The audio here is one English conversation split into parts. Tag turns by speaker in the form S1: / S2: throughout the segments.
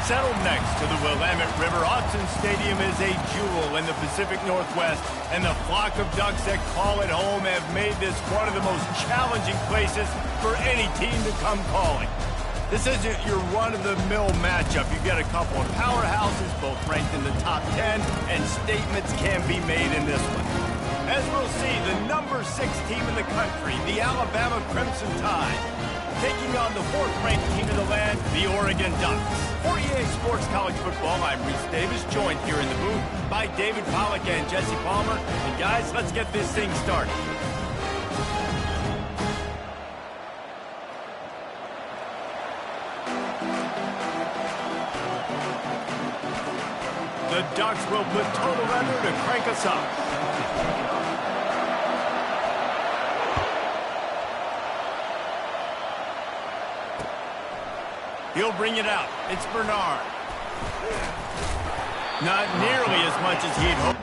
S1: Settled next to the Willamette River, Autzen Stadium is a jewel in the Pacific Northwest, and the flock of Ducks that call it home have made this one of the most challenging places for any team to come calling. This isn't your run-of-the-mill matchup. You've got a couple of powerhouses, both ranked in the top 10, and statements can be made in this one. As we'll see, the number 6 team in the country, the Alabama Crimson Tide, taking on the 4th-ranked team in the land, the Oregon Ducks. For EA Sports College Football, I'm Reese Davis, joined here in the booth by David Pollack and Jesse Palmer. And guys, let's get this thing started. The Ducks will put total under to crank us up. He'll bring it out. It's Bernard. Not nearly as much as he'd hoped.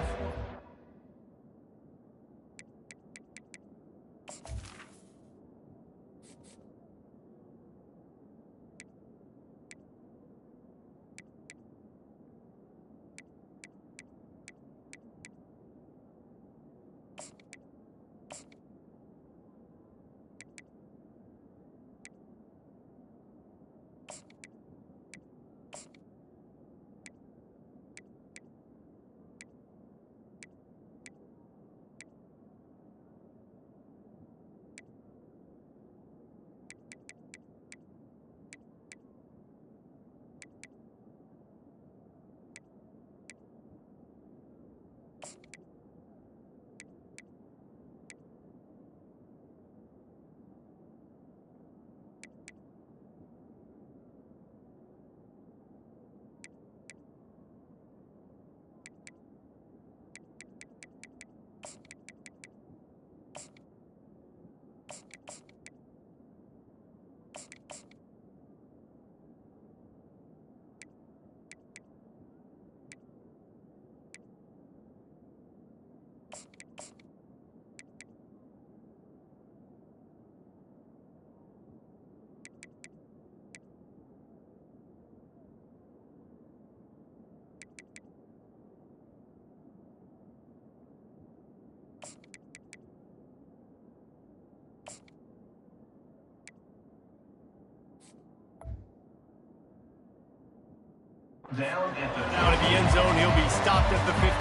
S1: Down at the end zone, he'll be stopped at the 15.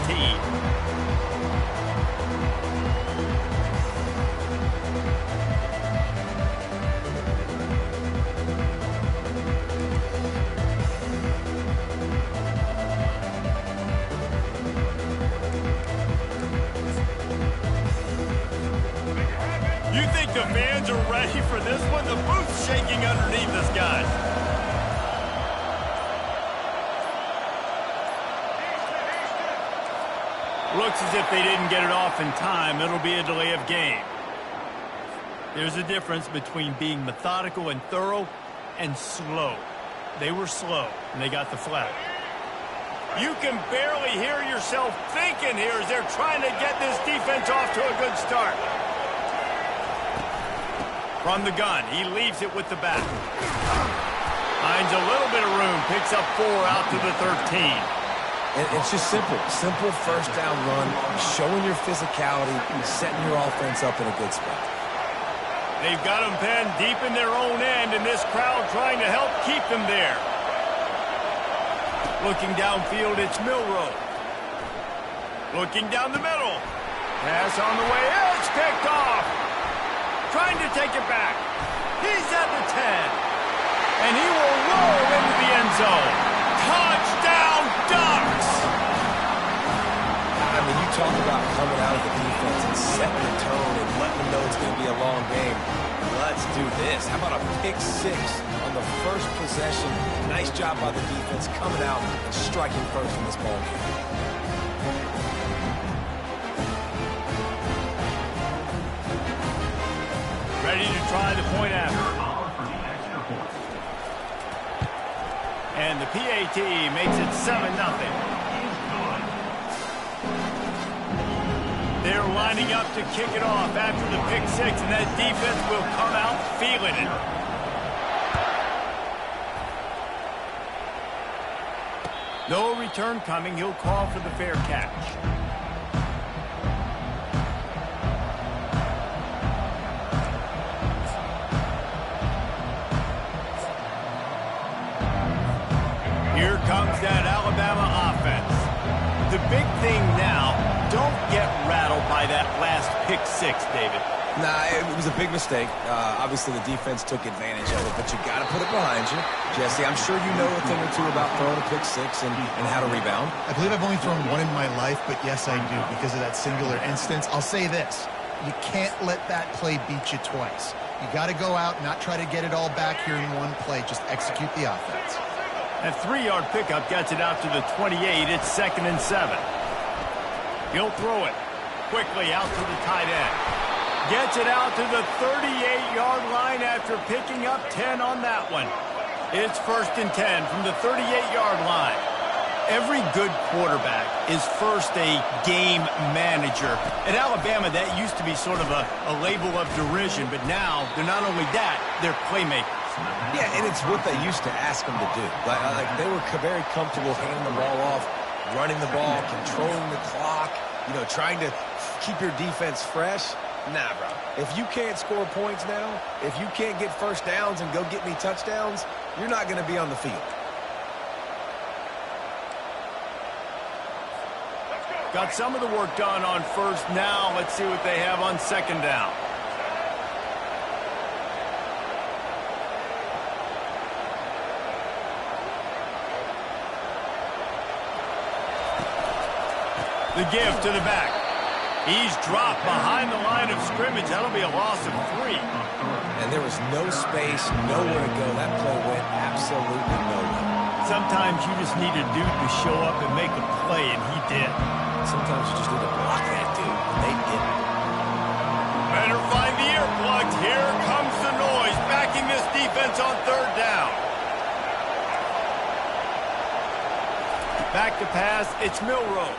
S1: You think the fans are ready for this one? The booth's shaking underneath us, guys. Looks as if they didn't get it off in time. It'll be a delay of game. There's a difference between being methodical and thorough and slow. They were slow, and they got the flag. You can barely hear yourself thinking here as they're trying to get this defense off to a good start. From the gun, he leaves it with the back. Finds a little bit of room, picks up 4 out to the 13.
S2: And it's just simple first down run, showing your physicality, setting your offense up in a good spot.
S1: They've got them penned deep in their own end, and this crowd trying to help keep them there. Looking downfield, it's Milroe. Looking down the middle. Pass on the way, it's picked off. Trying to take it back. He's at the 10. And he will roll into the end zone. Touchdown, Ducks!
S2: I mean, you talk about coming out of the defense and setting the tone and letting them know it's going to be a long game. Let's do this. How about a pick-6 on the first possession? Nice job by the defense coming out and striking first in this ball game.
S1: Ready to try the point after. And the PAT makes it 7-0. They're lining up to kick it off after the pick-6, and that defense will come out feeling it. No return coming. He'll call for the fair catch. Here comes that Alabama offense. The big thing now, don't get rattled by that last pick six, David.
S2: Nah, it was a big mistake. Obviously, the defense took advantage of it, but you got to put it behind you. Jesse, I'm sure you know a thing or two about throwing a pick six and how to rebound.
S3: I believe I've only thrown one in my life, but yes, I do because of that singular instance. I'll say this. You can't let that play beat you twice. You got to go out, not try to get it all back here in one play. Just execute the offense.
S1: That 3-yard pickup gets it out to the 28. It's 2nd and 7. He'll throw it quickly out to the tight end. Gets it out to the 38-yard line after picking up 10 on that one. It's 1st and 10 from the 38-yard line. Every good quarterback is first a game manager. At Alabama, that used to be sort of a label of derision, but now they're not only that, they're playmakers.
S2: Yeah, and it's what they used to ask them to do. Like they were very comfortable handing the ball off, running the ball, controlling the clock, trying to keep your defense fresh. Nah, bro. If you can't score points now, if you can't get first downs and go get me touchdowns, you're not going to be on the field.
S1: Got some of the work done on first. Now let's see what they have on 2nd down. The give to the back. He's dropped behind the line of scrimmage. That'll be a loss of 3.
S2: And there was no space, nowhere to go. That play went absolutely nowhere.
S1: Sometimes you just need a dude to show up and make a play, and he did.
S2: Sometimes you just need to block that dude, and they didn't.
S1: Better find the earplugs. Here comes the noise, backing this defense on 3rd down. Back to pass, it's Milroe.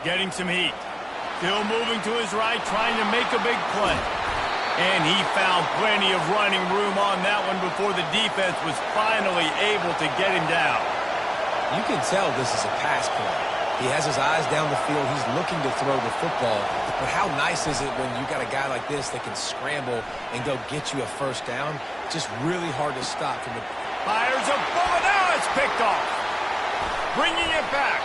S1: Getting some heat. Still moving to his right, trying to make a big play. And he found plenty of running room on that one before the defense was finally able to get him down.
S2: You can tell this is a pass play. He has his eyes down the field. He's looking to throw the football. But how nice is it when you got a guy like this that can scramble and go get you a first down? Just really hard to stop from the...
S1: Fires a bullet. Now it's picked off. Bringing it back.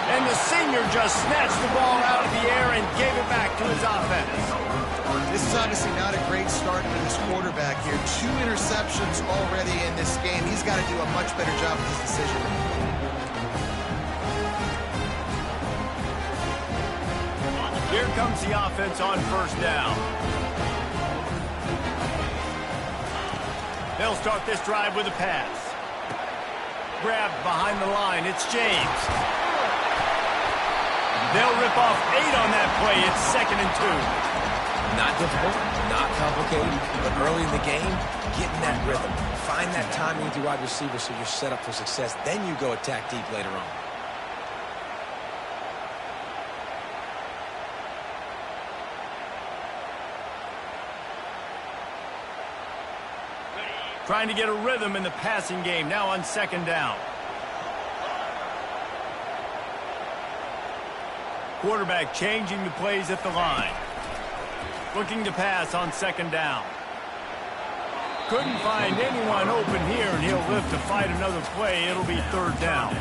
S1: And the senior just snatched the ball out of the air and gave it back to his offense.
S3: This is obviously not a great start for this quarterback here. 2 interceptions already in this game. He's got to do a much better job with his decision.
S1: Here comes the offense on 1st down. They'll start this drive with a pass. Grabbed behind the line. It's James. They'll rip off 8 on that play. It's 2nd and 2.
S2: Not difficult, not complicated, but early in the game, get in that rhythm. Find that timing with your wide receiver so you're set up for success. Then you go attack deep later on.
S1: Trying to get a rhythm in the passing game. Now on 2nd down. Quarterback changing the plays at the line. Looking to pass on 2nd down. Couldn't find anyone open here, and he'll live to fight another play. It'll be 3rd down.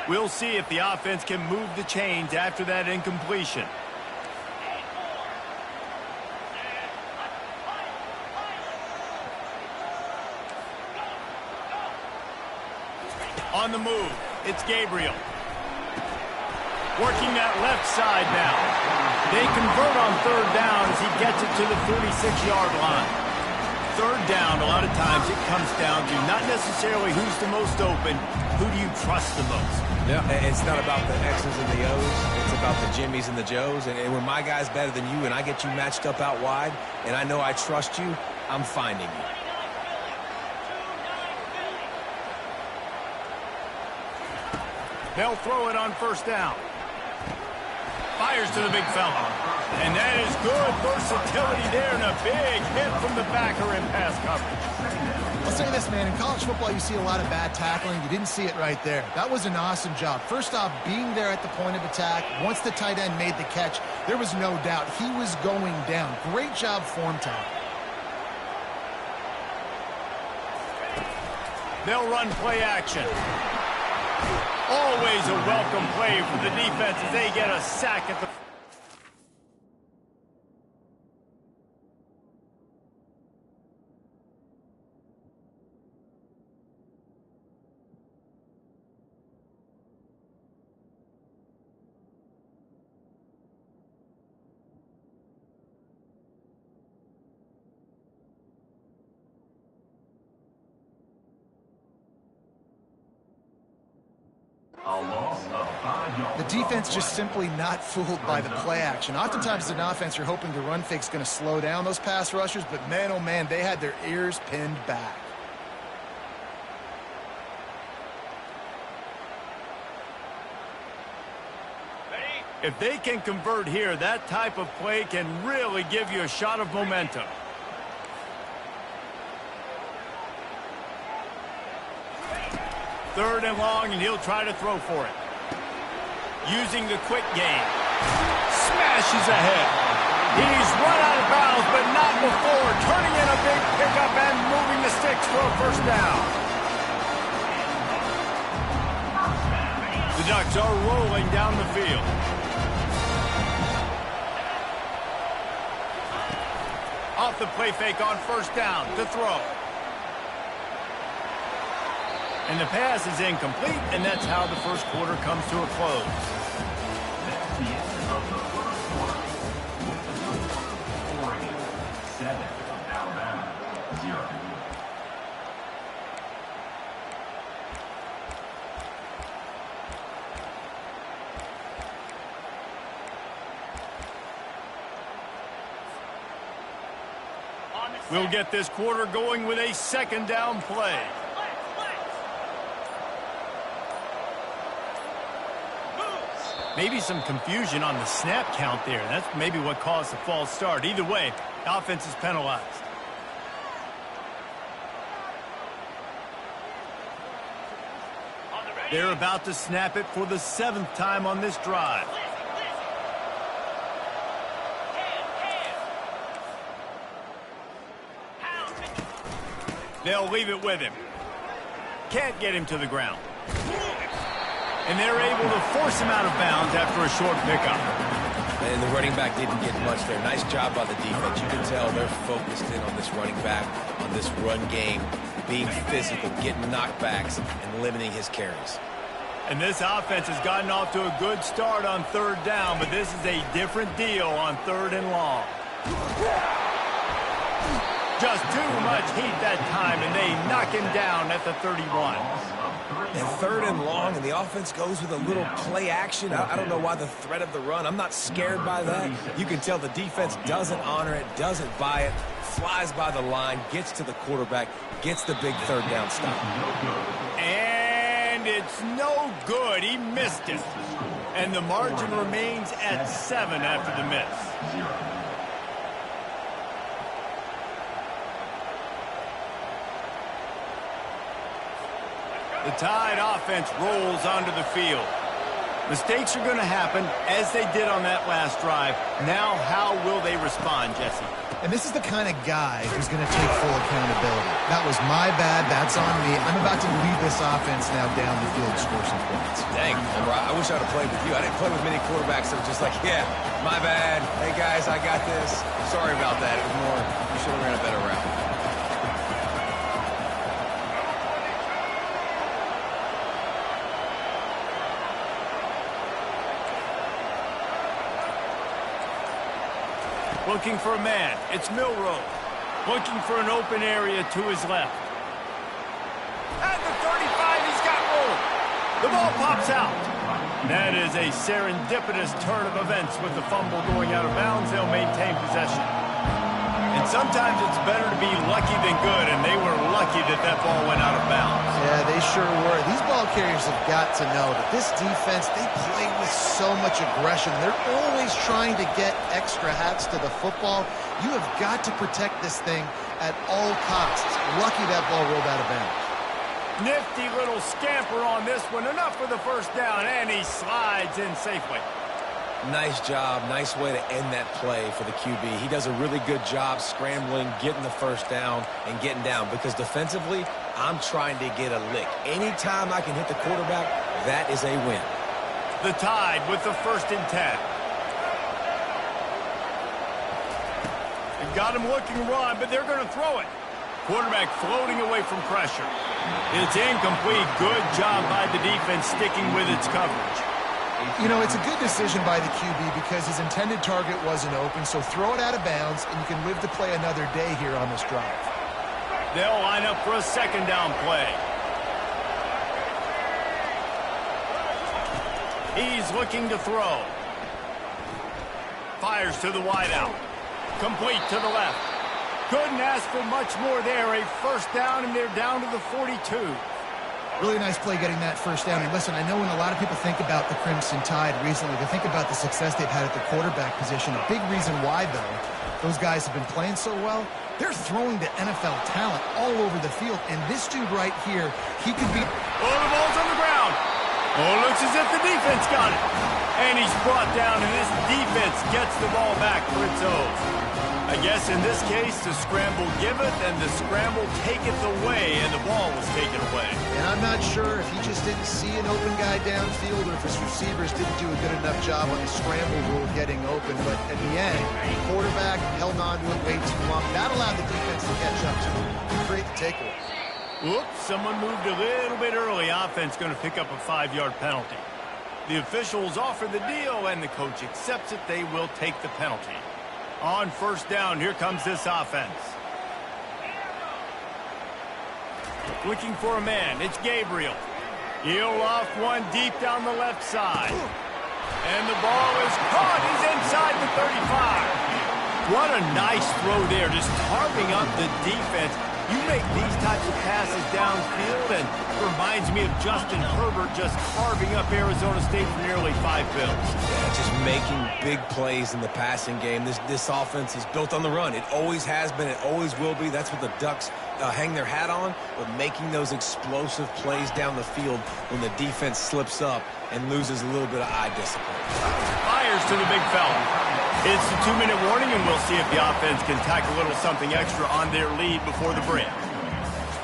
S1: We'll see if the offense can move the chains after that incompletion. On the move, it's Gabriel. Working that left side now. They convert on 3rd down as he gets it to the 36-yard line. 3rd down, a lot of times it comes down to not necessarily who's the most open, who do you trust the most?
S2: Yeah, it's not about the X's and the O's. It's about the Jimmies and the Joes. And when my guy's better than you and I get you matched up out wide and I know I trust you, I'm finding you.
S1: They'll throw it on first down. Fires to the big fella. And that is good versatility there, and a big hit from the backer in pass coverage.
S3: I'll say this, man. In college football, you see a lot of bad tackling. You didn't see it right there. That was an awesome job. First off, being there at the point of attack. Once the tight end made the catch, there was no doubt he was going down. Great job form tackle.
S1: They'll run play action. Always a welcome play for the defense as they get a sack at the...
S3: The defense just simply not fooled by the play action. Oftentimes as an offense, you're hoping the run fake's going to slow down those pass rushers, but man, oh man, they had their ears pinned back.
S1: If they can convert here, that type of play can really give you a shot of momentum. Third and long, and he'll try to throw for it. Using the quick game. Smashes ahead. He's run out of bounds, but not before. Turning in a big pickup and moving the sticks for a first down. The Ducks are rolling down the field. Off the play fake on first down to throw. And the pass is incomplete, and that's how the first quarter comes to a close.
S4: That's the end of the first quarter. Oregon 7, Alabama 0.
S1: We'll get this quarter going with a second down play. Maybe some confusion on the snap count there. That's maybe what caused the false start. Either way, offense is penalized. They're about to snap it for the 7th time on this drive. They'll leave it with him. Can't get him to the ground. And they're able to force him out of bounds after a short pickup.
S2: And the running back didn't get much there. Nice job by the defense. You can tell they're focused in on this running back, on this run game, being physical, getting knockbacks, and limiting his carries.
S1: And this offense has gotten off to a good start on third down, but this is a different deal on third and long. Just too much heat that time, and they knock him down at the 31.
S2: And third and long, and the offense goes with a little play action. I don't know why the threat of the run. I'm not scared by that. You can tell the defense doesn't honor it, doesn't buy it, flies by the line, gets to the quarterback, gets the big third down stop.
S1: And it's no good. He missed it. And the margin remains at 7 after the miss. The Tide offense rolls onto the field. Mistakes are going to happen, as they did on that last drive. Now, how will they respond, Jesse?
S3: And this is the kind of guy who's going to take full accountability. That was my bad. That's on me. I'm about to lead this offense now down the field to score some points.
S2: Dang, I wish I would have played with you. I didn't play with many quarterbacks that were just like, yeah, my bad. Hey, guys, I got this. Sorry about that. It was more, you should have ran a better route.
S1: Looking for a man. It's Milroe. Looking for an open area to his left. At the 35, he's got room. The ball pops out. That is a serendipitous turn of events with the fumble going out of bounds. They'll maintain possession. And sometimes it's better to be lucky than good, and they were lucky that that ball went out of bounds.
S3: Yeah, they sure were. These ball carriers have got to know that this defense, they play with so much aggression. They're always trying to get extra hats to the football. You have got to protect this thing at all costs. Lucky that ball rolled out of bounds.
S1: Nifty little scamper on this one. Enough for the first down, and he slides in safely.
S2: Nice job. Nice way to end that play for the QB. He does a really good job scrambling, getting the first down, and getting down. Because defensively, I'm trying to get a lick. Anytime I can hit the quarterback, that is a win.
S1: The Tide with the 1st and 10. They've got him looking run, but they're going to throw it. Quarterback floating away from pressure. It's incomplete. Good job by the defense sticking with its coverage.
S3: You know, it's a good decision by the QB because his intended target wasn't open, so throw it out of bounds, and you can live to play another day here on this drive.
S1: They'll line up for a 2nd down play. He's looking to throw. Fires to the wideout. Complete to the left. Couldn't ask for much more there. A 1st down, and they're down to the 42.
S3: Really nice play getting that 1st down. And listen, I know when a lot of people think about the Crimson Tide recently, they think about the success they've had at the quarterback position. A big reason why, though, those guys have been playing so well, they're throwing to NFL talent all over the field. And this dude right here, he could be...
S1: Oh, the ball's on the ground. Oh, looks as if the defense got it. And he's brought down, and this defense gets the ball back for its own. I guess in this case, the scramble giveth and the scramble taketh away, and the ball was taken away.
S3: And I'm not sure if he just didn't see an open guy downfield or if his receivers didn't do a good enough job on the scramble rule getting open. But at the end, the quarterback held on to it way too long. That allowed the defense to catch up to him and create the takeaway.
S1: Oops, someone moved a little bit early. Offense going to pick up a 5-yard penalty. The officials offer the deal, and the coach accepts it. They will take the penalty. On 1st down, here comes this offense. Looking for a man. It's Gabriel. He'll off one deep down the left side. And the ball is caught. He's inside the 35. What a nice throw there, just carving up the defense. You make these types of passes downfield, and it reminds me of Justin Herbert just carving up Arizona State for nearly 5 bills.
S2: Yeah, just making big plays in the passing game. This offense is built on the run. It always has been. It always will be. That's what the Ducks hang their hat on, but making those explosive plays down the field when the defense slips up and loses a little bit of eye discipline.
S1: Fires to the big fella. It's the 2-minute warning, and we'll see if the offense can tack a little something extra on their lead before the break.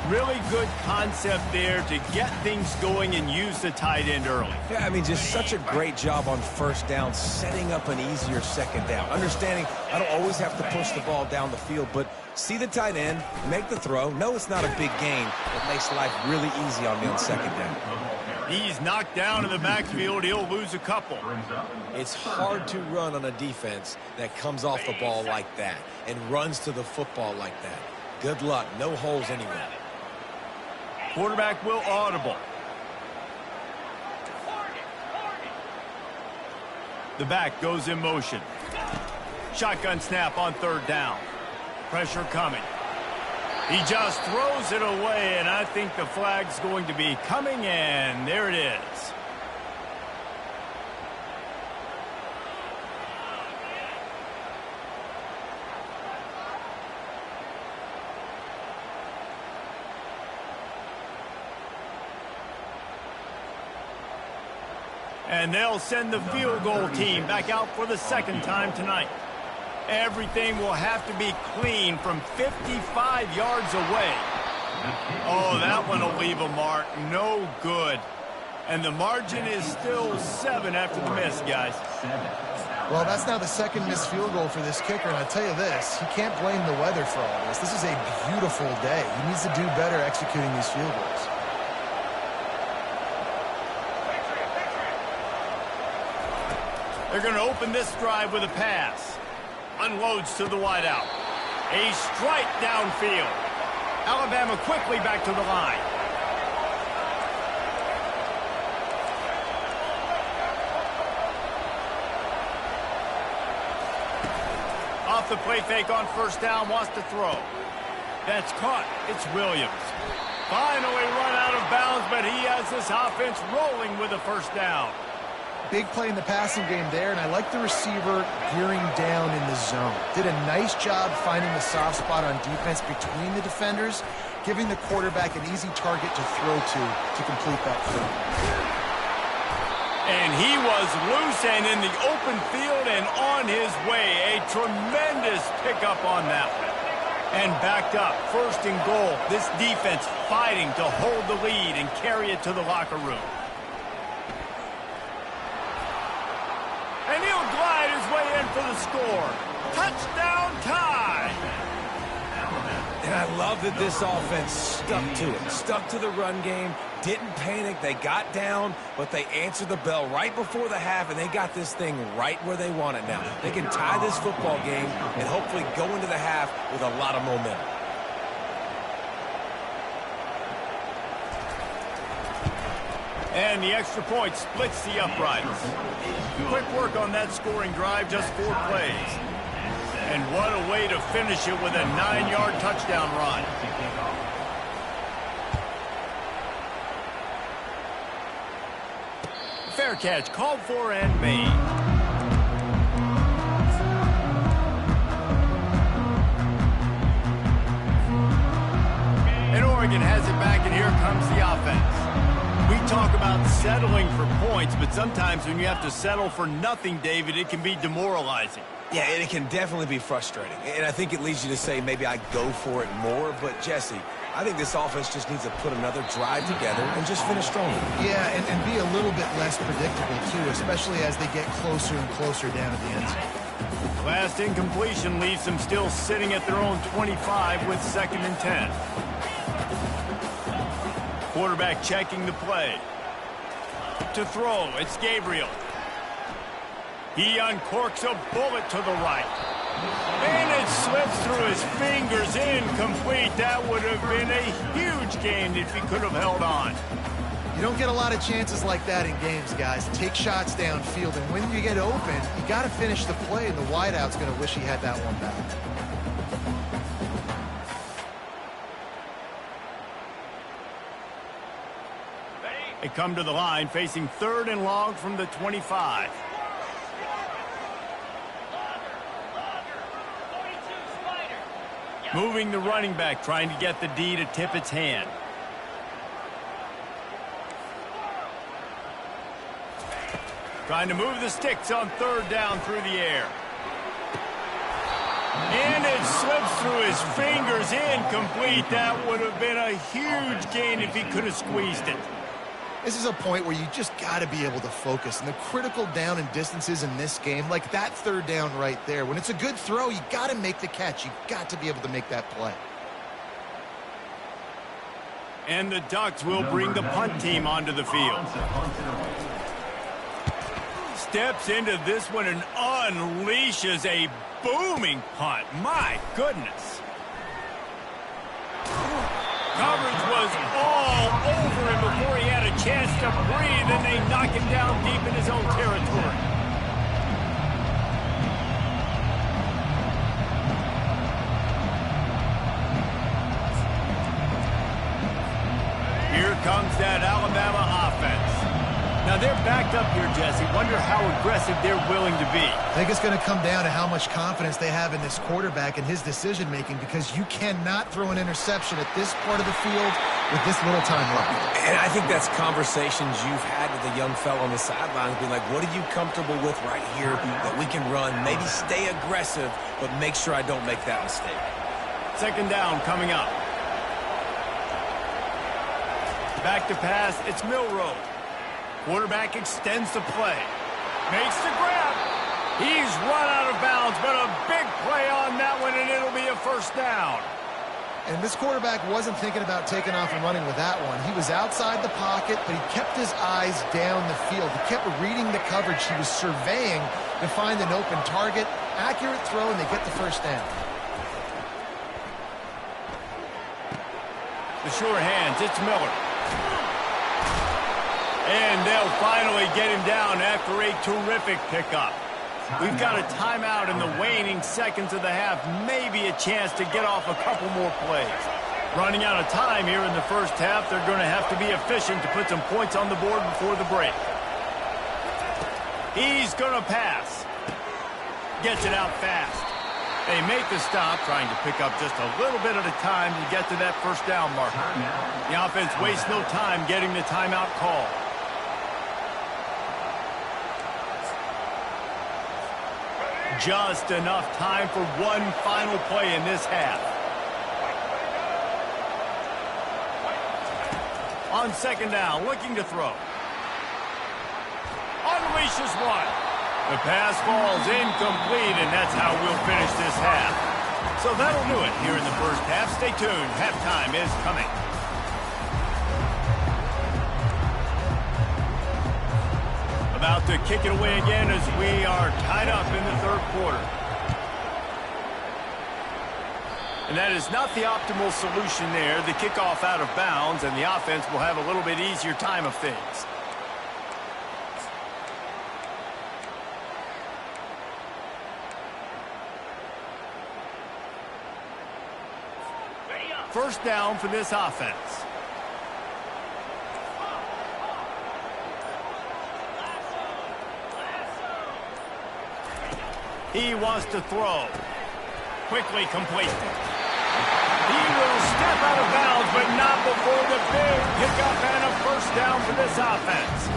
S1: Really good concept there to get things going and use the tight end early.
S2: Yeah, I mean, just such a great job on 1st down, setting up an easier 2nd down. Understanding I don't always have to push the ball down the field, but see the tight end, make the throw. No, it's not a big gain. It makes life really easy on me on 2nd down.
S1: He's knocked down in the backfield. He'll lose a couple.
S2: It's hard to run on a defense that comes off the ball like that and runs to the football like that. Good luck. No holes anywhere.
S1: Quarterback will audible. The back goes in motion. Shotgun snap on 3rd down. Pressure coming. He just throws it away, and I think the flag's going to be coming, and there it is. And they'll send the field goal team back out for the 2nd time tonight. Everything will have to be clean from 55 yards away. Oh, that one will leave a mark. No good. And the margin is still 7 after the miss, guys.
S3: Well, that's now the 2nd missed field goal for this kicker, and I tell you this, he can't blame the weather for all this. This is a beautiful day. He needs to do better executing these field goals.
S1: They're going to open this drive with a pass. Unloads to the wideout. A strike downfield. Alabama quickly back to the line. off the play fake on first down, wants to throw. That's caught. It's Williams. Finally run out of bounds, but he has this offense rolling with a first down.
S3: Big play in the passing game there, and I like the receiver gearing down in the zone. Did a nice job finding the soft spot on defense between the defenders, giving the quarterback an easy target to throw to complete that throw.
S1: And he was loose and in the open field and on his way. A tremendous pickup on that one. And backed up, first and goal. This defense fighting to hold the lead and carry it to the locker room. And he'll glide his way in for the score. Touchdown tie.
S2: And I love that this offense stuck to it. Stuck to the run game. Didn't panic. They got down, but they answered the bell right before the half, and they got this thing right where they want it now. They can tie this football game and hopefully go into the half with a lot of momentum.
S1: And the extra point splits the uprights. Quick work on that scoring drive, just 4 plays. And what a way to finish it with a 9-yard touchdown run. Fair catch, called for and made. And Oregon has it back, and here comes the offense. We talk about settling for points, but sometimes when you have to settle for nothing, David, it can be demoralizing.
S2: Yeah, and it can definitely be frustrating. And I think it leads you to say maybe I go for it more. But, Jesse, I think this offense just needs to put another drive together and just finish strong.
S3: Yeah, and be a little bit less predictable, too, especially as they get closer and closer down at the end zone.
S1: Last incompletion leaves them still sitting at their own 25 with 2nd and 10. Quarterback checking the play. To throw, it's Gabriel. He uncorks a bullet to the right. And it slips through his fingers, incomplete. That would have been a huge gain if he could have held on.
S3: You don't get a lot of chances like that in games, guys. Take shots downfield, and when you get open, you got to finish the play, and the wideout's going to wish he had that one back.
S1: They come to the line facing 3rd and long from the 25. Moving the running back, trying to get the D to tip its hand. Trying to move the sticks on 3rd down through the air. And it slips through his fingers, incomplete. That would have been a huge gain if he could have squeezed it.
S3: This is a point where you just got to be able to focus. And the critical down and distances in this game, like that 3rd down right there, when it's a good throw, you got to make the catch. You got to be able to make that play.
S1: And the Ducks will bring the punt team onto the field. Steps into this one and unleashes a booming punt. My goodness. Coverage was all over him before he had a chance to breathe, and they knock him down deep in his own territory. Here comes that Alabama offense. Now they're backed up here, Jesse. Wonder how aggressive they're willing to be.
S3: I think it's going to come down to how much confidence they have in this quarterback and his decision-making, because you cannot throw an interception at this part of the field with this little time left.
S2: And I think that's conversations you've had with the young fellow on the sidelines, being like, what are you comfortable with right here that we can run? Maybe stay aggressive, but make sure I don't make that mistake.
S1: 2nd down coming up. Back to pass, it's Milroe. Quarterback extends the play. Makes the grab. He's run out of bounds, but a big play on that one, and it'll be a 1st down.
S3: And this quarterback wasn't thinking about taking off and running with that one. He was outside the pocket, but he kept his eyes down the field. He kept reading the coverage. He was surveying to find an open target. Accurate throw, and they get the 1st down.
S1: The sure hands, it's Miller. And they'll finally get him down after a terrific pickup. We've got a timeout in the waning seconds of the half. Maybe a chance to get off a couple more plays. Running out of time here in the first half. They're going to have to be efficient to put some points on the board before the break. He's going to pass. Gets it out fast. They make the stop, trying to pick up just a little bit at a time to get to that first down marker. The offense wastes no time getting the timeout call. Just enough time for one final play in this half. On second down, looking to throw. Unleashes one. The pass falls incomplete, and that's how we'll finish this half. So that'll do it here in the first half. Stay tuned. Halftime is coming. About to kick it away again as we are tied up in the third quarter. And that is not the optimal solution there. The kickoff out of bounds, and the offense will have a little bit easier time of things. First down for this offense. He wants to throw. Quickly complete. He will step out of bounds, but not before the big pickup and a first down for this offense.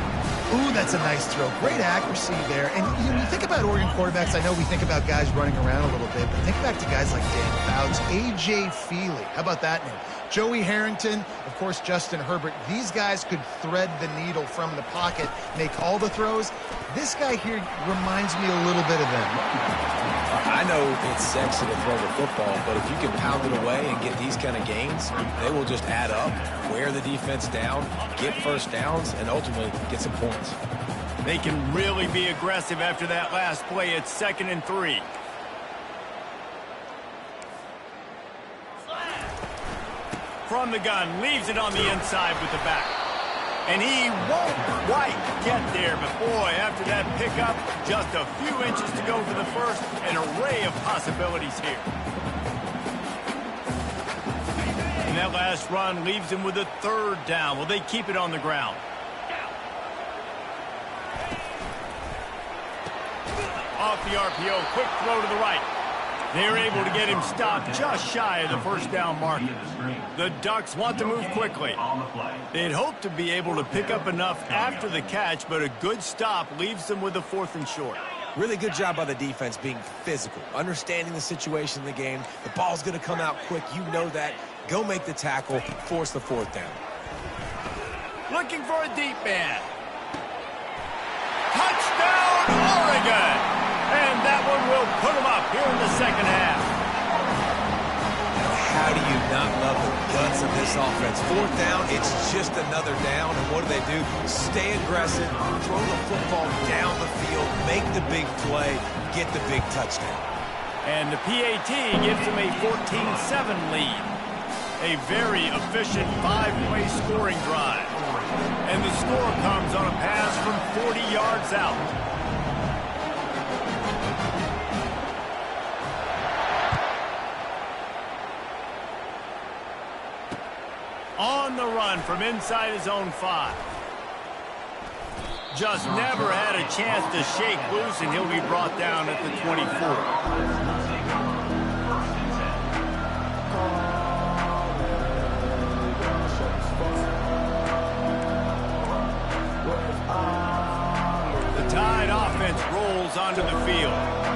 S3: Ooh, that's a nice throw. Great accuracy there. And you think about Oregon quarterbacks, I know we think about guys running around a little bit, but think back to guys like Dan Fouts, A.J. Feely. How about that name? Joey Harrington, of course, Justin Herbert. These guys could thread the needle from the pocket, make all the throws. This guy here reminds me a little bit of them.
S2: I know it's sexy to throw the football, but if you can pound it away and get these kind of gains, they will just add up, wear the defense down, get first downs, and ultimately get some points.
S1: They can really be aggressive after that last play. It's 2nd and 3. From the gun, leaves it on the inside with the back. And he won't quite get there, but boy, after that pickup, just a few inches to go for the first. An array of possibilities here. And that last run leaves him with a 3rd down. Will they keep it on the ground? Off the RPO, quick throw to the right. They're able to get him stopped just shy of the first down mark. The Ducks want to move quickly. They'd hope to be able to pick up enough after the catch, but a good stop leaves them with a 4th and short.
S2: Really good job by the defense being physical, understanding the situation in the game. The ball's going to come out quick. You know that. Go make the tackle, force the 4th down.
S1: Looking for a deep man. Touchdown, Oregon! And that one will put them up here in the second half.
S2: How do you not love the guts of this offense? 4th down, it's just another down. And what do? Stay aggressive, throw the football down the field, make the big play, get the big touchdown.
S1: And the PAT gives them a 14-7 lead. A very efficient 5-play scoring drive. And the score comes on a pass from 40 yards out. On the run from inside his own 5. Just never had a chance to shake loose, and he'll be brought down at the 24. The Tide offense rolls onto the field.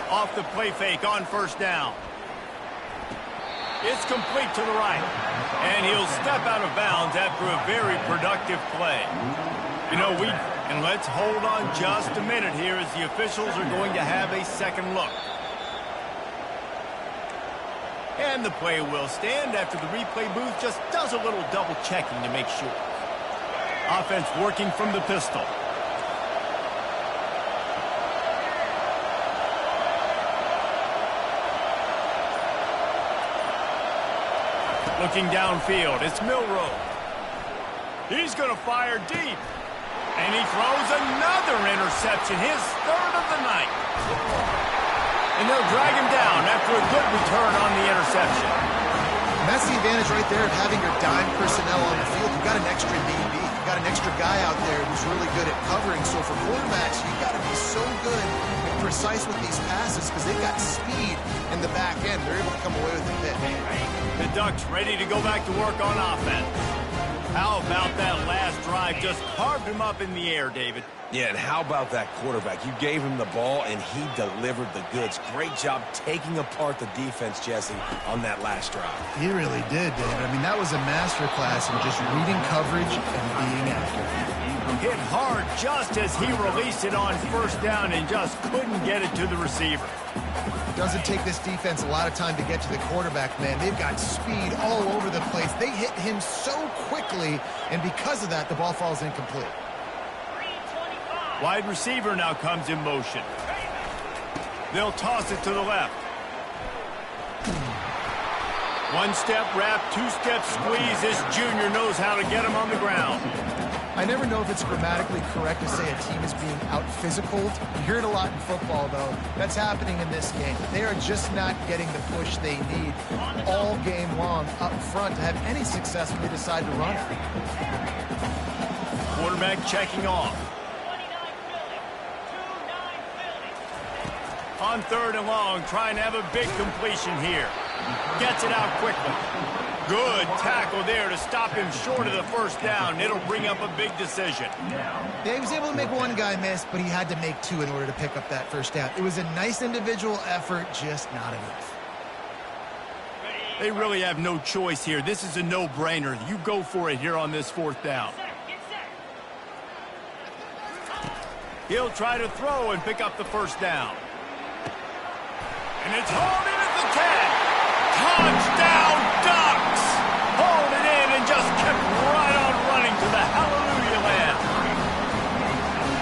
S1: Off the play fake on first down. It's complete to the right. And he'll step out of bounds after a very productive play. You know, and let's hold on just a minute here as the officials are going to have a second look. And the play will stand after the replay booth just does a little double checking to make sure. Offense working from the pistol. Looking downfield, it's Milroe. He's going to fire deep. And he throws another interception, his third of the night. And they'll drag him down after a good return on the interception.
S3: And that's the advantage right there of having your dime personnel on the field. You've got an extra DB. You've got an extra guy out there who's really good at covering. So for quarterbacks, you've got to be so good and precise with these passes because they've got speed in the back end. They're able to come away with the pick.
S1: The Ducks ready to go back to work on offense. How about that last drive? Just carved him up in the air, David.
S2: Yeah, and how about that quarterback? You gave him the ball, and he delivered the goods. Great job taking apart the defense, Jesse, on that last drive.
S3: He really did, David. I mean, that was a masterclass in just reading coverage and being accurate.
S1: Hit hard just as he released it on first down and just couldn't get it to the receiver.
S3: Doesn't take this defense a lot of time to get to the quarterback, man. They've got speed all over the place. They hit him so quickly, and because of that, the ball falls incomplete.
S1: Wide receiver now comes in motion. They'll toss it to the left. One step wrap, two step squeeze. This junior knows how to get him on the ground.
S3: I never know if it's grammatically correct to say a team is being out-physicaled. You hear it a lot in football, though. That's happening in this game. They are just not getting the push they need all game long up front to have any success when they decide to run it.
S1: Quarterback checking off. On third and long, trying to have a big completion here. Gets it out quickly. Good tackle there to stop him short of the first down. It'll bring up a big decision.
S3: Yeah, he was able to make one guy miss, but he had to make two in order to pick up that first down. It was a nice individual effort, just not enough.
S1: They really have no choice here. This is a no-brainer. You go for it here on this fourth down. He'll try to throw and pick up the first down. And it's hauled in at the 10. Touchdown, Ducks! Hauled it in and just kept right on running to the hallelujah land.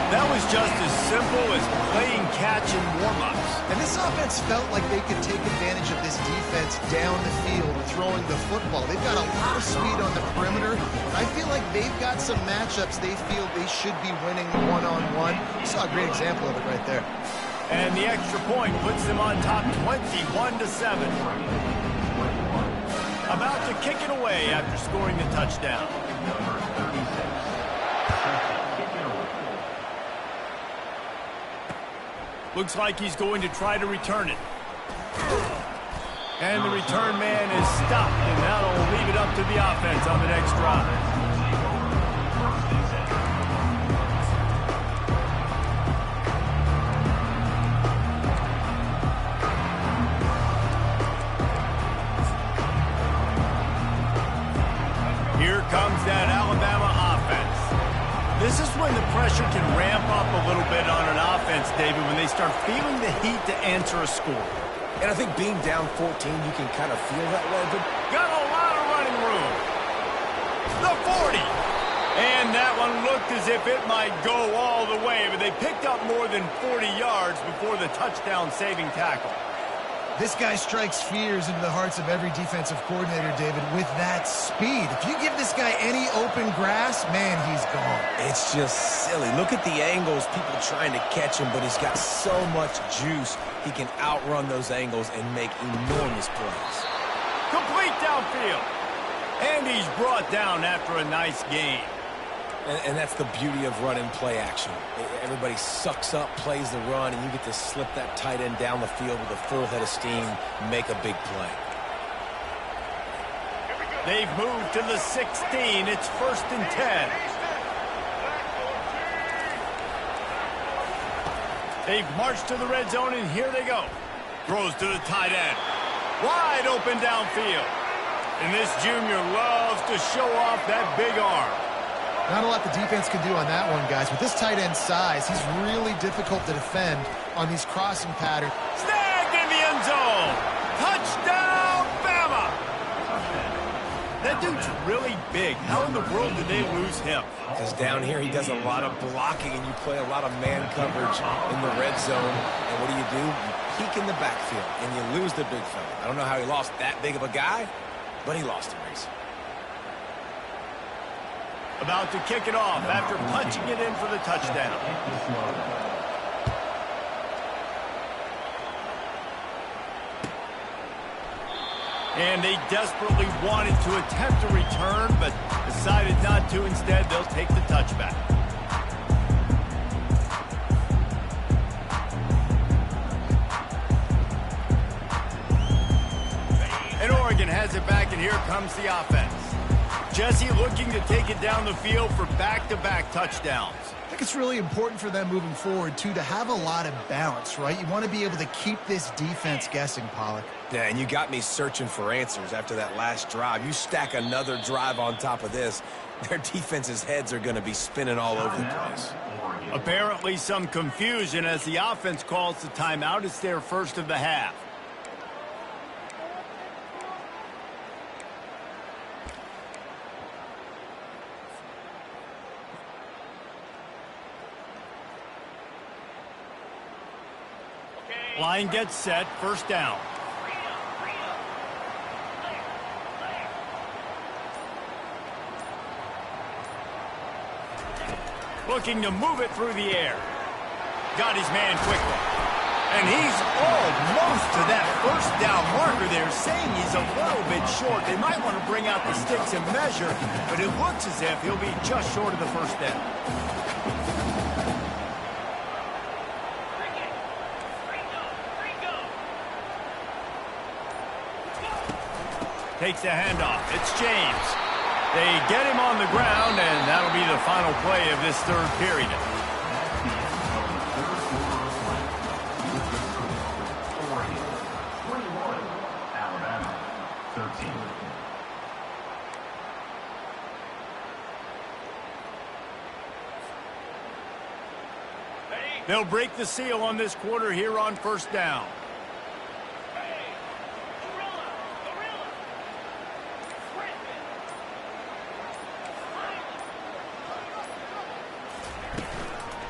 S1: That was just as simple as playing catch in warm-ups.
S3: And this offense felt like they could take advantage of this defense down the field, throwing the football. They've got a lot of speed on the perimeter. I feel like they've got some matchups they feel they should be winning one-on-one. You saw a great example of it right there.
S1: And the extra point puts them on top 21-7. About to kick it away after scoring the touchdown. Looks like he's going to try to return it. And the return man is stopped, and that'll leave it up to the offense on the next drive. Here comes that Alabama offense. This is when the pressure can ramp up a little bit on an offense, David, when they start feeling the heat to answer a score.
S2: And I think being down 14, you can kind of feel that way, but
S1: Got a lot of running room. The 40. And that one looked as if it might go all the way, but they picked up more than 40 yards before the touchdown-saving tackle.
S3: This guy strikes fears into the hearts of every defensive coordinator, David, with that speed. If you give this guy any open grass, man, he's gone.
S2: it's just silly. Look at the angles, people trying to catch him, but he's got so much juice. He can outrun those angles and make enormous plays.
S1: Complete downfield. And he's brought down after a nice game.
S2: And that's the beauty of running play action. Everybody sucks up, plays the run, and you get to slip that tight end down the field with a full head of steam, make a big play.
S1: They've moved to the 16. It's 1st and 10. They've marched to the red zone, and here they go. Throws to the tight end. Wide open downfield. And this junior loves to show off that big arm.
S3: Not a lot the defense can do on that one, guys. With this tight end size, he's really difficult to defend on these crossing patterns.
S1: Snagged in the end zone. Touchdown, Bama. That dude's really big. How in the world did they lose him?
S2: Because down here he does a lot of blocking, and you play a lot of man coverage in the red zone. And what do? You peek in the backfield, and you lose the big fella. I don't know how he lost that big of a guy, but he lost him, Reese.
S1: About to kick it off after punching it in for the touchdown. And they desperately wanted to attempt a return, but decided not to. Instead, they'll take the touchback. And Oregon has it back, and here comes the offense. Jesse looking to take it down the field for back-to-back touchdowns.
S3: I think it's really important for them moving forward, too, to have a lot of balance, right? You want to be able to keep this defense guessing, Pollack.
S2: Yeah, and you got me searching for answers after that last drive. You stack another drive on top of this, their defense's heads are going to be spinning all over the place.
S1: Apparently some confusion as the offense calls the timeout. It's their first of the half. Line gets set, first down. Looking to move it through the air. Got his man quickly. And he's almost to that first down marker there, saying he's a little bit short. They might want to bring out the sticks and measure, but it looks as if he'll be just short of the first down. Takes the handoff. It's James. They get him on the ground, and that'll be the final play of this third period.
S4: Oregon 21, Alabama 13.
S1: They'll break the seal on this quarter here on first down.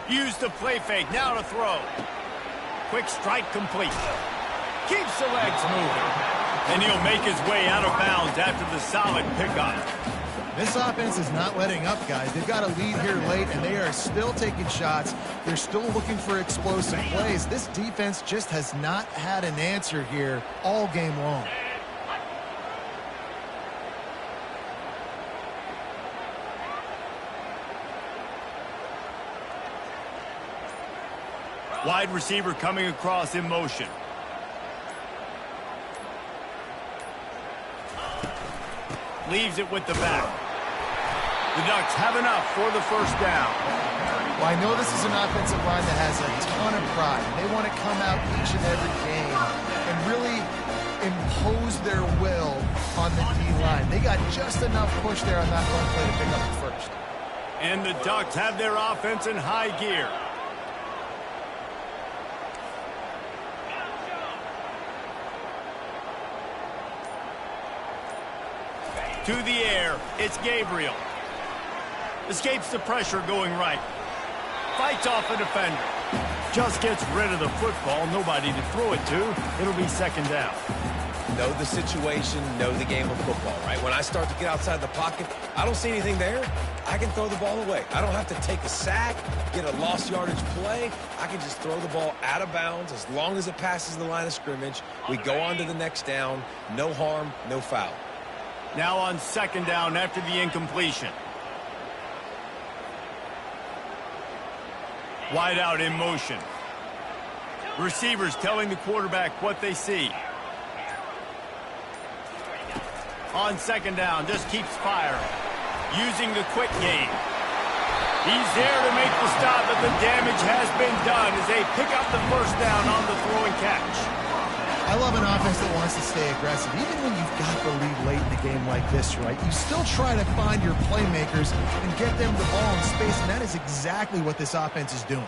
S1: Use the play fake, now to throw. Quick strike complete. Keeps the legs moving. And he'll make his way out of bounds after the solid pickup.
S3: This offense is not letting up, guys. They've got a lead here late, and they are still taking shots. They're still looking for explosive plays. This defense just has not had an answer here all game long.
S1: Wide receiver coming across in motion. Leaves it with the back. The Ducks have enough for the first down.
S3: Well, I know this is an offensive line that has a ton of pride. They want to come out each and every game and really impose their will on the D-line. They got just enough push there on that run play to pick up the first.
S1: And the Ducks have their offense in high gear. To the air, it's Gabriel. Escapes the pressure going right. Fights off a defender. Just gets rid of the football. Nobody to throw it to. It'll be second down.
S2: Know the situation, know the game of football, right? When I start to get outside the pocket, I don't see anything there. I can throw the ball away. I don't have to take a sack, get a lost yardage play. I can just throw the ball out of bounds as long as it passes the line of scrimmage. We go on to the next down. No harm, no foul.
S1: Now on second down after the incompletion. Wide out in motion. Receivers telling the quarterback what they see. On second down, just keeps firing. Using the quick game. He's there to make the stop, but the damage has been done as they pick up the first down on the throw and catch.
S3: I love an offense that wants to stay aggressive. Even when you've got the lead late in the game like this, right, you still try to find your playmakers and get them the ball in space, and that is exactly what this offense is doing.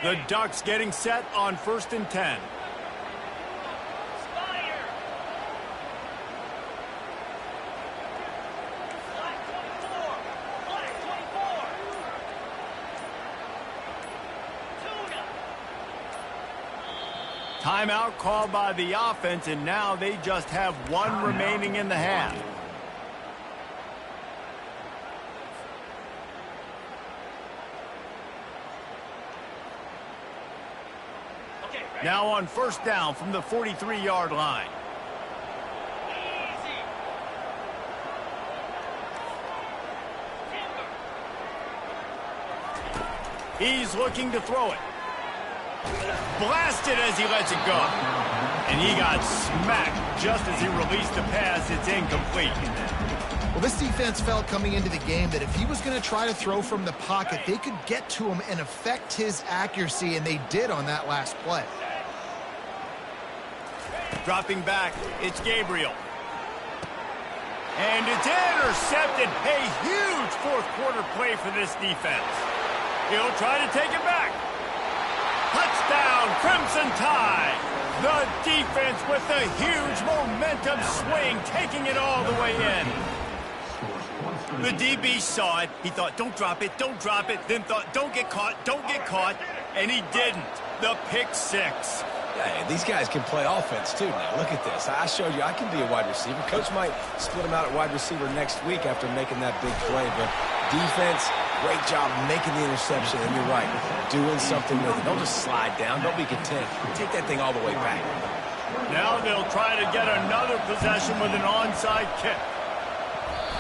S1: The Ducks getting set on 1st and 10. Timeout called by the offense, and now they just have one remaining in the half. Now on first down from the 43-yard line. He's looking to throw it. Blasted as he lets it go. And he got smacked just as he released the pass. It's incomplete.
S3: Well, this defense felt coming into the game that if he was going to try to throw from the pocket, they could get to him and affect his accuracy, and they did on that last play.
S1: Dropping back, it's Gabriel. And it's intercepted. A huge fourth-quarter play for this defense. He'll try to take it back. Touchdown, Crimson Tide. The defense with the huge momentum swing, taking it all the way in. The DB saw it. He thought, don't drop it, don't drop it. Then thought, don't get caught. And he didn't. The pick six.
S2: Hey, these guys can play offense, too, now. Look at this. I showed you I can be a wide receiver. Coach might split him out at wide receiver next week after making that big play. But defense, great job making the interception. And you're right, doing something with it. Don't just slide down. Don't be content. Take that thing all the way back.
S1: Now they'll try to get another possession with an onside kick.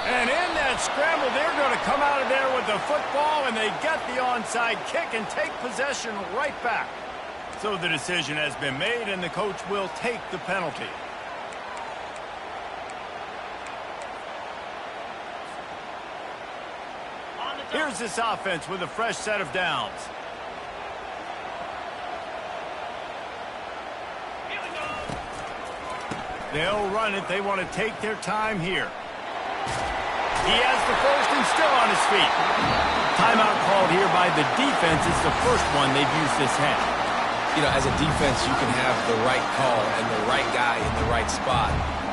S1: And in that scramble, they're going to come out of there with the football, and they get the onside kick and take possession right back. So the decision has been made, and the coach will take the penalty. Here's this offense with a fresh set of downs. They'll run it. They want to take their time here. He has the first and still on his feet. Timeout called here by the defense. It's the first one they've used this half.
S2: You know, as a defense, you can have the right call and the right guy in the right spot,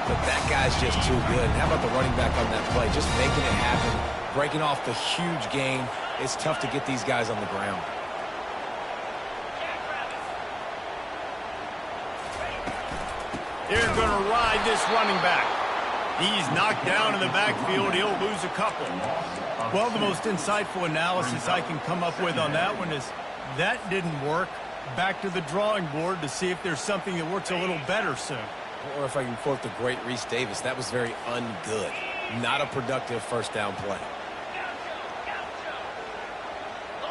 S2: but that guy's just too good. And how about the running back on that play? Just making it happen, breaking off the huge gain. It's tough to get these guys on the ground.
S1: They're going to ride this running back. He's knocked down in the backfield. He'll lose a couple. Well, the most insightful analysis I can come up with on that one is that didn't work. Back to the drawing board to see if there's something that works a little better soon.
S2: Or if I can quote the great Reese Davis, that was very ungood. Not a productive first down play.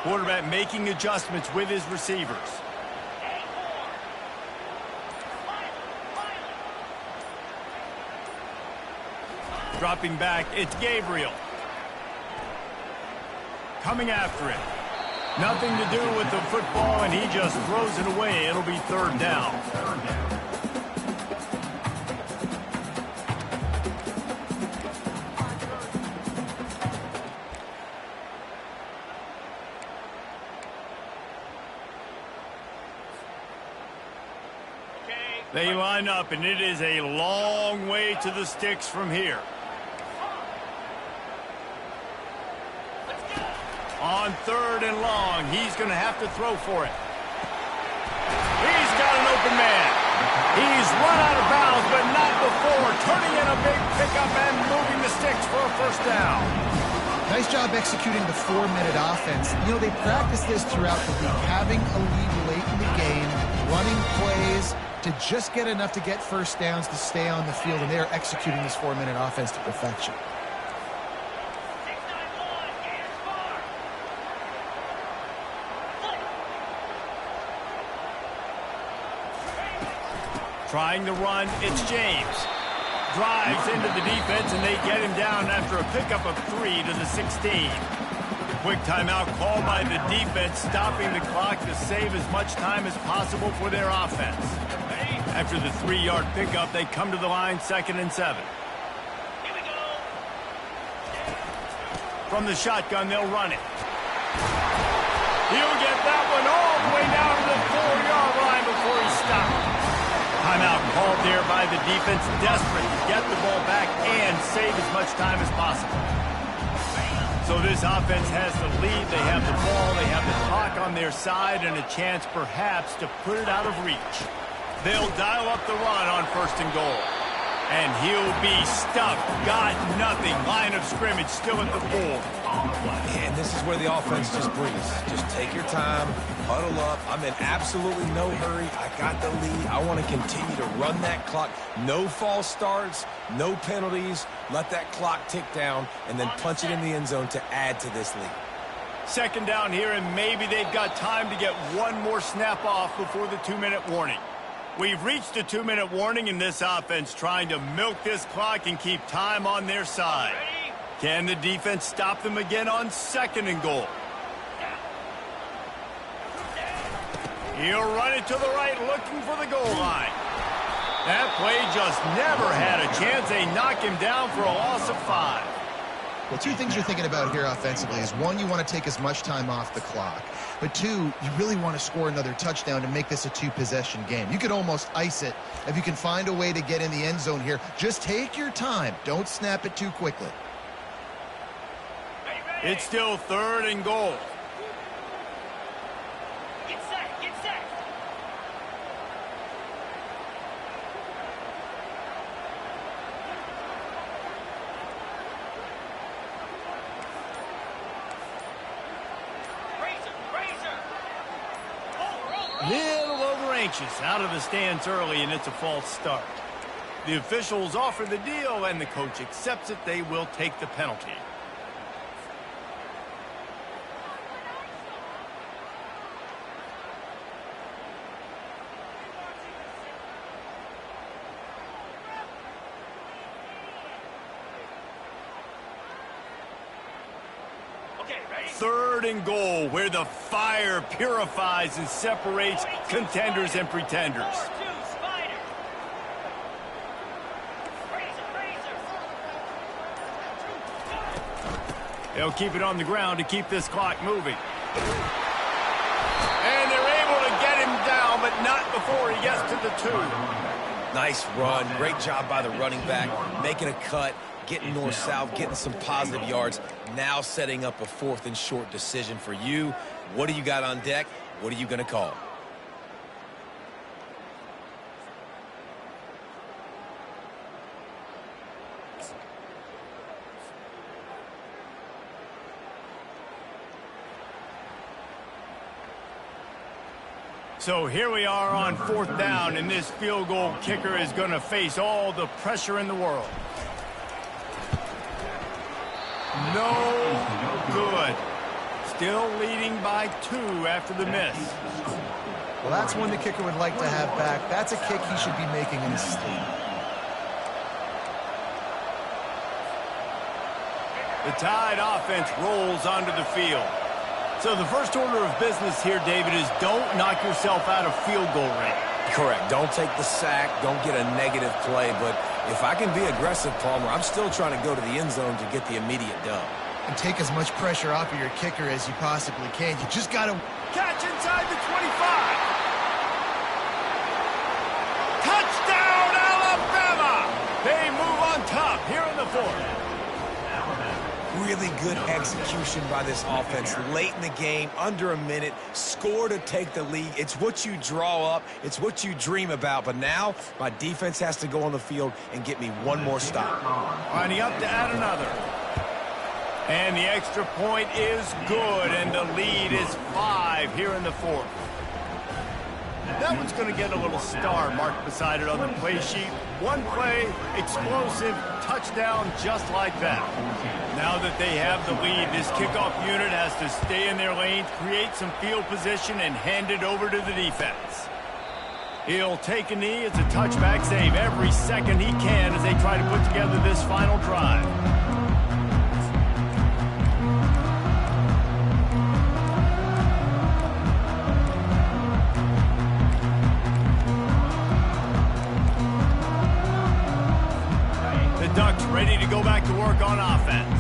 S1: Quarterback making adjustments with his receivers. Dropping back, it's Gabriel. Coming after it. Nothing to do with the football, and he just throws it away. It'll be third down. They line up, and it is a long way to the sticks from here. On third and long, he's going to have to throw for it. He's got an open man. He's run out of bounds, but not before turning in a big pickup and moving the sticks for a first down.
S3: Nice job executing the 4-minute offense. You know, they practice this throughout the league, having a lead late in the game, running plays to just get enough to get first downs to stay on the field, and they are executing this 4-minute offense to perfection.
S1: Trying to run, it's James. Drives into the defense, and they get him down after a pickup of 3 to the 16. Quick timeout called by the defense, stopping the clock to save as much time as possible for their offense. After the 3-yard pickup, they come to the line, 2nd and 7. From the shotgun, they'll run it. He'll get that one all the way down to the 4-yard line before he stops. Timeout called there by the defense, desperate to get the ball back and save as much time as possible. So this offense has the lead. They have the ball. They have the clock on their side and a chance perhaps to put it out of reach. They'll dial up the run on 1st and goal. And he'll be stuffed. Got nothing. Line of scrimmage still at the 4.
S2: And this is where the offense just breathes. Just take your time, huddle up. I'm in absolutely no hurry. I got the lead. I want to continue to run that clock. No false starts, no penalties. Let that clock tick down and then punch it in the end zone to add to this lead.
S1: 2nd down here, and maybe they've got time to get one more snap off before the 2-minute warning. We've reached the 2-minute warning, and this offense trying to milk this clock and keep time on their side. Can the defense stop them again on 2nd and goal? He'll run it to the right, looking for the goal line. That play just never had a chance. They knock him down for a loss of 5.
S3: Well, 2 things you're thinking about here offensively is, 1, you want to take as much time off the clock. But 2, you really want to score another touchdown to make this a 2-possession game. You could almost ice it if you can find a way to get in the end zone here. Just take your time. Don't snap it too quickly.
S1: It's still 3rd and goal.
S5: Get set, get set.
S1: Little over anxious, out of the stands early, and it's a false start. The officials offer the deal, and the coach accepts it. They will take the penalty.
S5: Okay, ready?
S1: 3rd and goal, where the fire purifies and separates contenders and pretenders.
S5: 4-2, Spider. Razor.
S1: They'll keep it on the ground to keep this clock moving. And they're able to get him down, but not before he gets to the 2.
S2: Nice run. Great job by the running back, making a cut, getting north-south, getting some positive yards. Now setting up a 4th and short decision for you. What do you got on deck? What are you going to call?
S1: So here we are on 4th down, and this field goal kicker is going to face all the pressure in the world. No good. Still leading by 2 after the miss.
S3: Well, that's one the kicker would like to have back. That's a kick he should be making in his sleep.
S1: The Tide offense rolls onto the field. So the first order of business here, David, is don't knock yourself out of field goal range.
S2: Correct. Don't take the sack. Don't get a negative play. But if I can be aggressive, Palmer, I'm still trying to go to the end zone to get the immediate dub.
S3: And take as much pressure off of your kicker as you possibly can. You just got to...
S1: Catch inside the 25. Touchdown, Alabama! They move on top here in the 4th.
S2: Really good execution by this offense late in the game, under a minute, score to take the lead. It's what you draw up. It's what you dream about. But now my defense has to go on the field and get me one more stop.
S1: Lining up to add another. And the extra point is good, and the lead is 5 here in the 4th. That one's going to get a little star marked beside it on the play sheet. One play, explosive, touchdown just like that. Now that they have the lead, this kickoff unit has to stay in their lanes, create some field position, and hand it over to the defense. He'll take a knee. It's a touchback save every second he can as they try to put together this final drive. Ducks ready to go back to work on offense.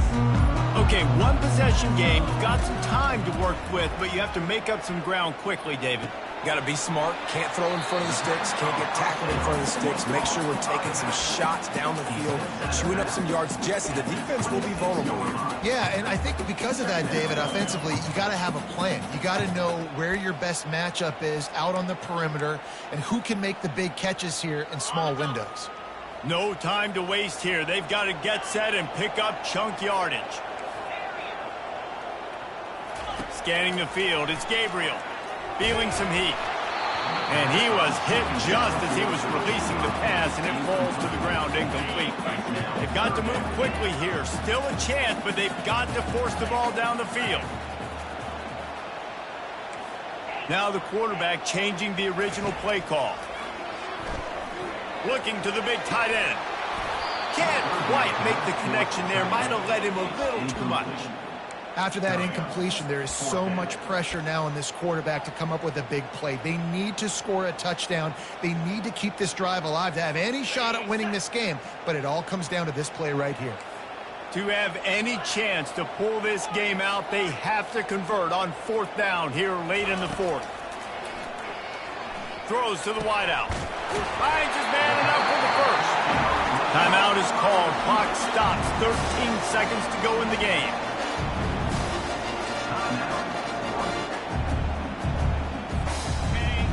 S1: Okay, one possession game. You've got some time to work with, but you have to make up some ground quickly, David.
S2: Got to be smart. Can't throw in front of the sticks. Can't get tackled in front of the sticks. Make sure we're taking some shots down the field, chewing up some yards. Jesse, the defense will be vulnerable here.
S3: Yeah, and I think because of that, David, offensively, you got to have a plan. You got to know where your best matchup is out on the perimeter and who can make the big catches here in small windows.
S1: No time to waste here. They've got to get set and pick up chunk yardage. Scanning the field, it's Gabriel. Feeling some heat. And he was hit just as he was releasing the pass, and it falls to the ground incomplete. They've got to move quickly here. Still a chance, but they've got to force the ball down the field. Now the quarterback changing the original play call. Looking to the big tight end. Can't quite make the connection there. Might have led him a little too much.
S3: After that incompletion, there is so much pressure now on this quarterback to come up with a big play. They need to score a touchdown. They need to keep this drive alive to have any shot at winning this game, but it all comes down to this play right here.
S1: To have any chance to pull this game out, they have to convert on 4th down here late in the 4th. Throws to the wideout. Finds his man enough for the first. Timeout is called. Clock stops. 13 seconds to go in the game.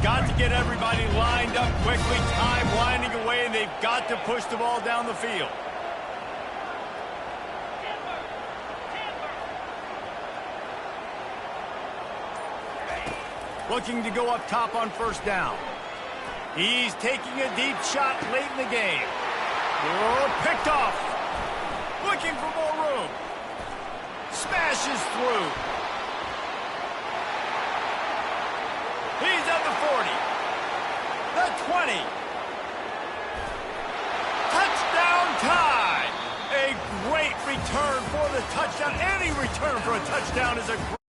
S1: Got to get everybody lined up quickly. Time winding away, and they've got to push the ball down the field. Looking to go up top on 1st down. He's taking a deep shot late in the game. Oh, picked off. Looking for more room. Smashes through. He's at the 40. The 20. Touchdown time. A great return for the touchdown. Any return for a touchdown is a great